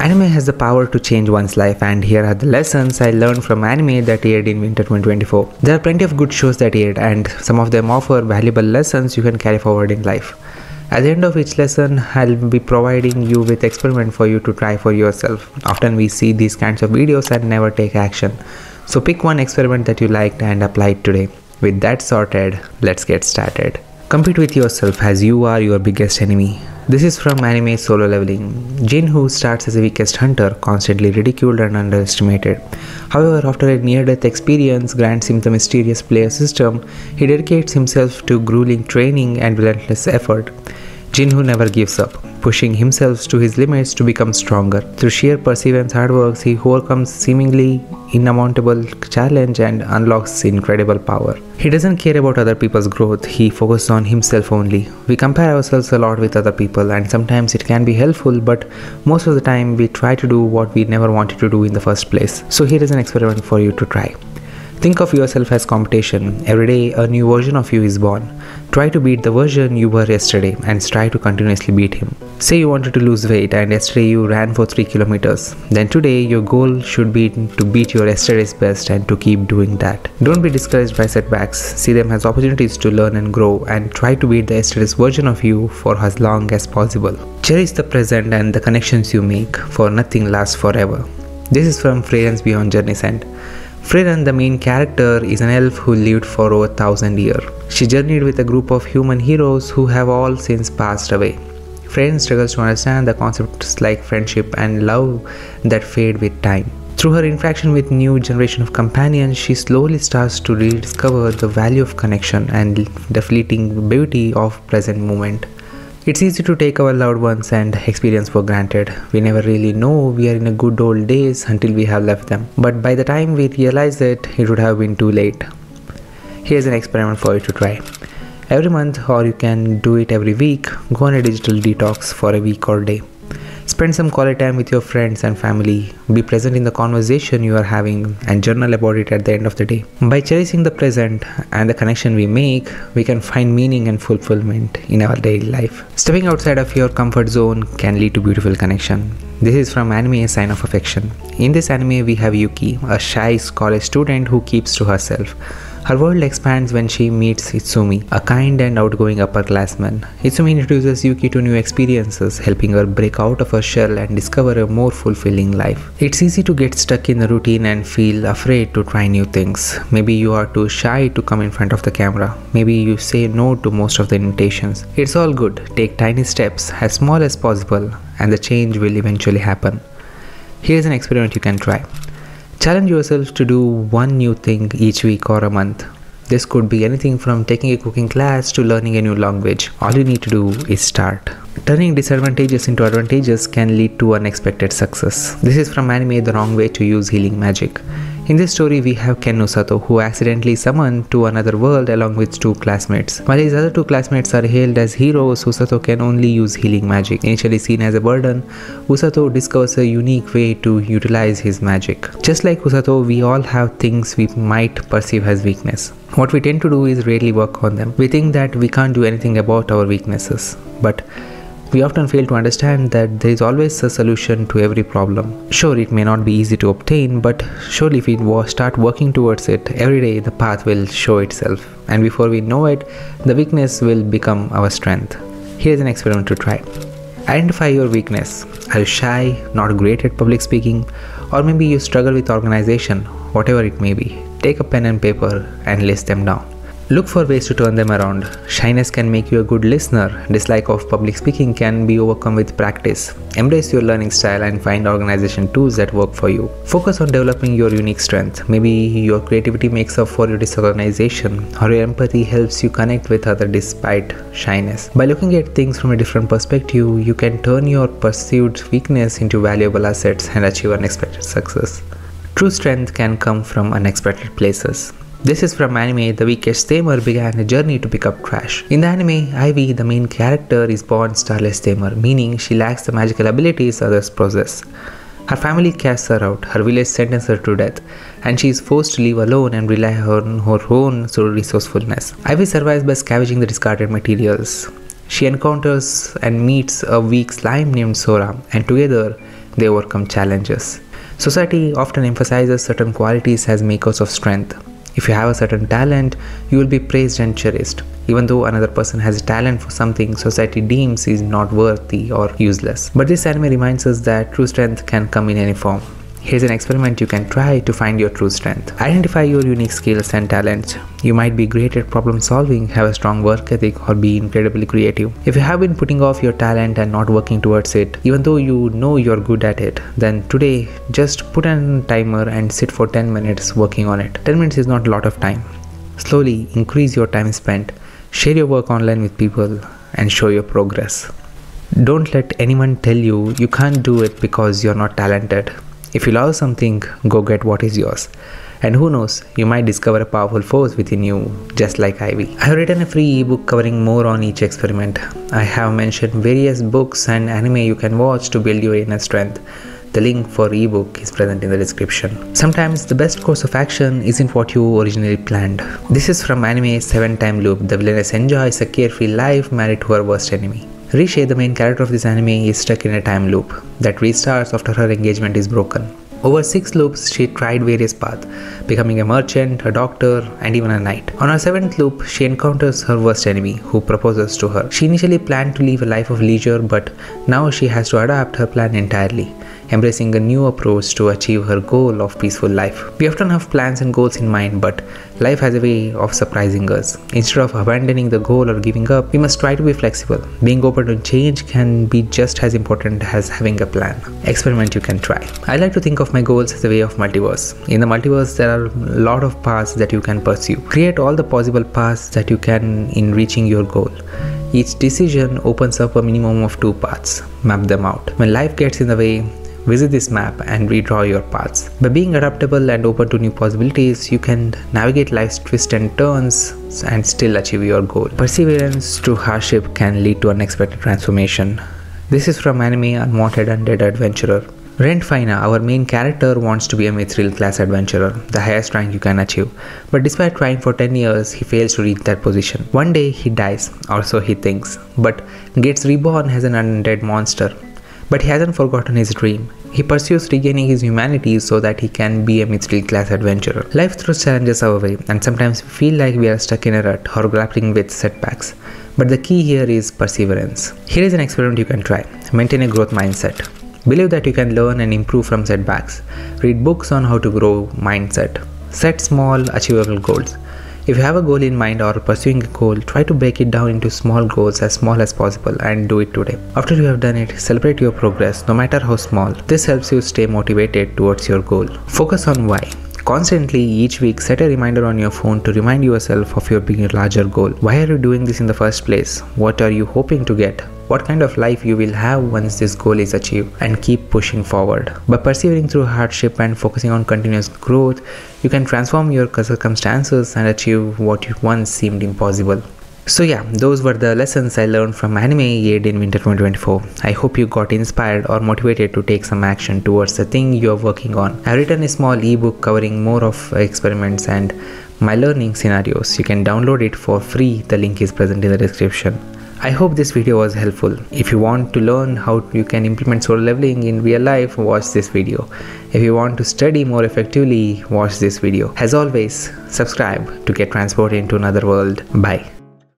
Anime has the power to change one's life, and here are the lessons I learned from anime that aired in winter 2024. There are plenty of good shows that aired, and some of them offer valuable lessons you can carry forward in life. At the end of each lesson, I'll be providing you with experiment for you to try for yourself. Often we see these kinds of videos and never take action. So pick one experiment that you liked and apply it today. With that sorted, let's get started. Compete with yourself as you are your biggest enemy. This is from anime Solo Leveling. Jin, who starts as the weakest hunter, constantly ridiculed and underestimated. However, after a near-death experience grants him the mysterious player system, he dedicates himself to grueling training and relentless effort. Jin, who never gives up, pushing himself to his limits to become stronger. Through sheer perseverance hard work, he overcomes seemingly insurmountable challenge and unlocks incredible power. He doesn't care about other people's growth, he focuses on himself only. We compare ourselves a lot with other people, and sometimes it can be helpful, but most of the time we try to do what we never wanted to do in the first place. So here is an experiment for you to try. Think of yourself as competition. Every day a new version of you is born. Try to beat the version you were yesterday and strive to continuously beat him. Say you wanted to lose weight and yesterday you ran for 3 kilometers. Then today your goal should be to beat your yesterday's best and to keep doing that. Don't be discouraged by setbacks. See them as opportunities to learn and grow, and try to beat the yesterday's version of you for as long as possible. Cherish the present and the connections you make, for nothing lasts forever. This is from Freyren's Beyond Journey's End. Freyren, the main character, is an elf who lived for over 1,000 years. She journeyed with a group of human heroes who have all since passed away. Freyren struggles to understand the concepts like friendship and love that fade with time. Through her interaction with new generation of companions, she slowly starts to rediscover the value of connection and the fleeting beauty of present moment. It's easy to take our loved ones and experience for granted. We never really know we are in a good old days until we have left them. But by the time we realize it would have been too late. Here's an experiment for you to try. Every month, or you can do it every week, go on a digital detox for a week or day. Spend some quality time with your friends and family. Be present in the conversation you are having and journal about it at the end of the day. By cherishing the present and the connection we make, we can find meaning and fulfillment in our daily life. Stepping outside of your comfort zone can lead to beautiful connection. This is from anime A Sign of Affection. In this anime, we have Yuki, a shy college student who keeps to herself. Her world expands when she meets Itsumi, a kind and outgoing upperclassman. Itsumi introduces Yuki to new experiences, helping her break out of her shell and discover a more fulfilling life. It's easy to get stuck in the routine and feel afraid to try new things. Maybe you are too shy to come in front of the camera. Maybe you say no to most of the invitations. It's all good. Take tiny steps, as small as possible, and the change will eventually happen. Here's an experiment you can try. Challenge yourself to do one new thing each week or a month. This could be anything from taking a cooking class to learning a new language. All you need to do is start. Turning disadvantages into advantages can lead to unexpected success. This is from anime The Wrong Way to Use Healing Magic. In this story, we have Ken Usato, who accidentally summoned to another world along with 2 classmates. While his other 2 classmates are hailed as heroes, Usato can only use healing magic. Initially seen as a burden, Usato discovers a unique way to utilize his magic. Just like Usato, we all have things we might perceive as weakness. What we tend to do is rarely work on them. We think that we can't do anything about our weaknesses, but we often fail to understand that there is always a solution to every problem. Sure, it may not be easy to obtain, but surely if we start working towards it, every day the path will show itself. And before we know it, the weakness will become our strength. Here's an experiment to try. Identify your weakness. Are you shy, not great at public speaking, or maybe you struggle with organization, whatever it may be. Take a pen and paper and list them down. Look for ways to turn them around. Shyness can make you a good listener. Dislike of public speaking can be overcome with practice. Embrace your learning style and find organization tools that work for you. Focus on developing your unique strength. Maybe your creativity makes up for your disorganization, or your empathy helps you connect with others despite shyness. By looking at things from a different perspective, you can turn your perceived weakness into valuable assets and achieve unexpected success. True strength can come from unexpected places. This is from anime The Weakest Tamer began a journey to pick up trash. In the anime, Ivy, the main character, is born starless tamer, meaning she lacks the magical abilities others possess. Her family casts her out, her village sentences her to death, and she is forced to live alone and rely on her own resourcefulness. Ivy survives by scavenging the discarded materials. She encounters and meets a weak slime named Sora, and together they overcome challenges. Society often emphasizes certain qualities as makers of strength. If you have a certain talent, you will be praised and cherished. Even though another person has a talent for something society deems is not worthy or useless. But this anime reminds us that true strength can come in any form. Here's an experiment you can try to find your true strength. Identify your unique skills and talents. You might be great at problem solving, have a strong work ethic, or be incredibly creative. If you have been putting off your talent and not working towards it, even though you know you're good at it, then today just put a timer and sit for 10 minutes working on it. 10 minutes is not a lot of time. Slowly increase your time spent. Share your work online with people and show your progress. Don't let anyone tell you you can't do it because you're not talented. If you love something, go get what is yours. And who knows, you might discover a powerful force within you, just like Ivy. I have written a free ebook covering more on each experiment. I have mentioned various books and anime you can watch to build your inner strength. The link for ebook is present in the description. Sometimes the best course of action isn't what you originally planned. This is from anime 7-Time Loop. The villainess enjoys a carefree life married to her worst enemy. Rishi, the main character of this anime, is stuck in a time loop that restarts after her engagement is broken. Over 6 loops, she tried various paths, becoming a merchant, a doctor, and even a knight. On her 7th loop, she encounters her worst enemy, who proposes to her. She initially planned to live a life of leisure, but now she has to adapt her plan entirely, embracing a new approach to achieve her goal of peaceful life. We often have plans and goals in mind, but life has a way of surprising us. Instead of abandoning the goal or giving up, we must try to be flexible. Being open to change can be just as important as having a plan. Experiment you can try. I like to think of my goals as a way of multiverse. In the multiverse, there are a lot of paths that you can pursue. Create all the possible paths that you can in reaching your goal. Each decision opens up a minimum of 2 paths. Map them out. When life gets in the way, visit this map and redraw your paths. By being adaptable and open to new possibilities, you can navigate life's twists and turns and still achieve your goal. Perseverance through hardship can lead to unexpected transformation. This is from anime Unwanted Undead Adventurer. Rent Faina, our main character, wants to be a Mithril class adventurer, the highest rank you can achieve. But despite trying for 10 years, he fails to reach that position. One day he dies, or so he thinks, but gets reborn as an undead monster. But he hasn't forgotten his dream. He pursues regaining his humanity so that he can be a Mithril class adventurer. Life throws challenges our way, and sometimes we feel like we are stuck in a rut or grappling with setbacks. But the key here is perseverance. Here is an experiment you can try. Maintain a growth mindset. Believe that you can learn and improve from setbacks. Read books on how to grow mindset. Set small, achievable goals. If you have a goal in mind or pursuing a goal, try to break it down into small goals as small as possible and do it today. After you have done it, celebrate your progress, no matter how small. This helps you stay motivated towards your goal. Focus on why. Constantly, each week, set a reminder on your phone to remind yourself of your bigger, larger goal. Why are you doing this in the first place? What are you hoping to get? What kind of life you will have once this goal is achieved, and keep pushing forward. By persevering through hardship and focusing on continuous growth, you can transform your circumstances and achieve what once seemed impossible. So yeah, those were the lessons I learned from anime aired in winter 2024. I hope you got inspired or motivated to take some action towards the thing you are working on. I've written a small ebook covering more of experiments and my learning scenarios. You can download it for free. The link is present in the description. I hope this video was helpful. If you want to learn how you can implement solo leveling in real life, watch this video. If you want to study more effectively, watch this video. As always, subscribe to get transported into another world. Bye.